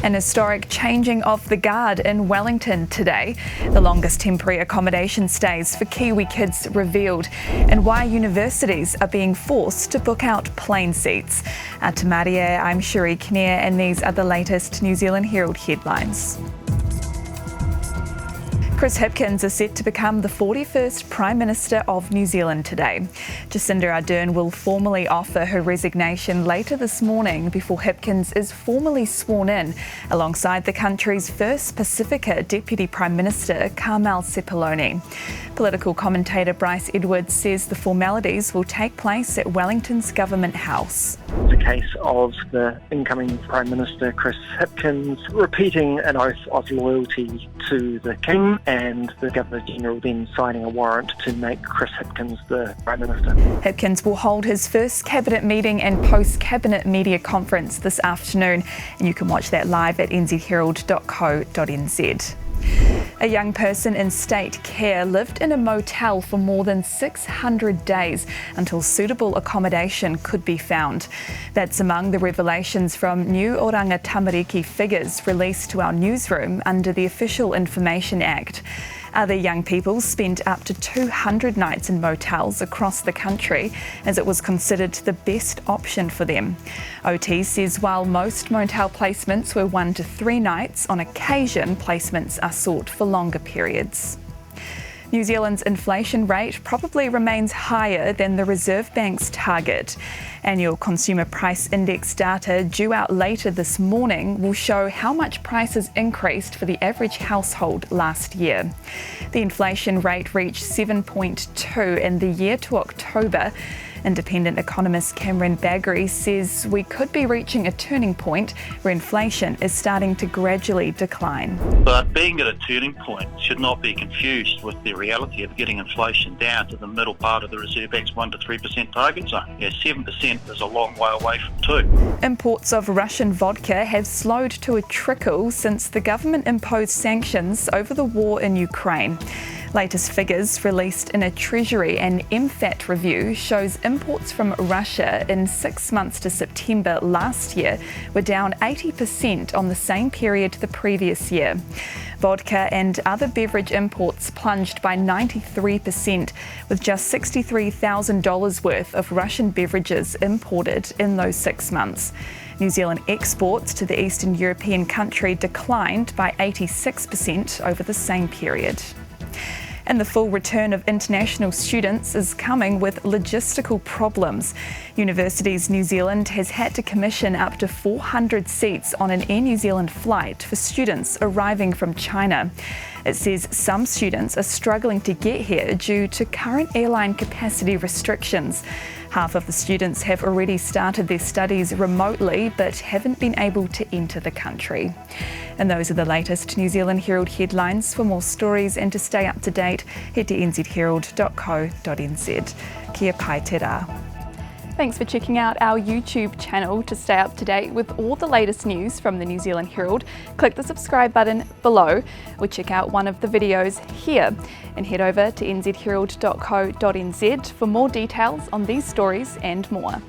An historic changing of the guard in Wellington today. The longest temporary accommodation stays for Kiwi kids revealed, and why universities are being forced to book out plane seats. Te Maria, I'm Sheree Kinnear, and these are the latest New Zealand Herald headlines. Chris Hipkins is set to become the 41st Prime Minister of New Zealand today. Jacinda Ardern will formally offer her resignation later this morning before Hipkins is formally sworn in alongside the country's first Pacifica Deputy Prime Minister, Carmel Sepuloni. Political commentator Bryce Edwards says the formalities will take place at Wellington's Government House. It's a case of the incoming Prime Minister, Chris Hipkins, repeating an oath of loyalty to the King, and the Governor-General then signing a warrant to make Chris Hipkins the Prime Minister. Hipkins will hold his first Cabinet meeting and post-Cabinet media conference this afternoon, and you can watch that live at nzherald.co.nz. A young person in state care lived in a motel for more than 600 days until suitable accommodation could be found. That's among the revelations from new Oranga Tamariki figures released to our newsroom under the Official Information Act. Other young people spent up to 200 nights in motels across the country as it was considered the best option for them. OT says while most motel placements were 1 to 3 nights, on occasion placements are sought for longer periods. New Zealand's inflation rate probably remains higher than the Reserve Bank's target. Annual Consumer Price Index data due out later this morning will show how much prices increased for the average household last year. The inflation rate reached 7.2 in the year to October. Independent economist Cameron Baggery says we could be reaching a turning point where inflation is starting to gradually decline. But being at a turning point should not be confused with the reality of getting inflation down to the middle part of the Reserve Bank's 1 to 3% target zone. 7% is a long way away from 2. Imports of Russian vodka have slowed to a trickle since the government imposed sanctions over the war in Ukraine. Latest figures released in a Treasury and MFAT review shows imports from Russia in 6 months to September last year were down 80% on the same period the previous year. Vodka and other beverage imports plunged by 93%, with just $63,000 worth of Russian beverages imported in those 6 months. New Zealand exports to the Eastern European country declined by 86% over the same period. And the full return of international students is coming with logistical problems. Universities New Zealand has had to commission up to 400 seats on an Air New Zealand flight for students arriving from China. It says some students are struggling to get here due to current airline capacity restrictions. Half of the students have already started their studies remotely but haven't been able to enter the country. And those are the latest New Zealand Herald headlines. For more stories and to stay up to date, head to nzherald.co.nz. Kia pai te rā. Thanks for checking out our YouTube channel. To stay up to date with all the latest news from the New Zealand Herald, click the subscribe button below or check out one of the videos here, and head over to nzherald.co.nz for more details on these stories and more.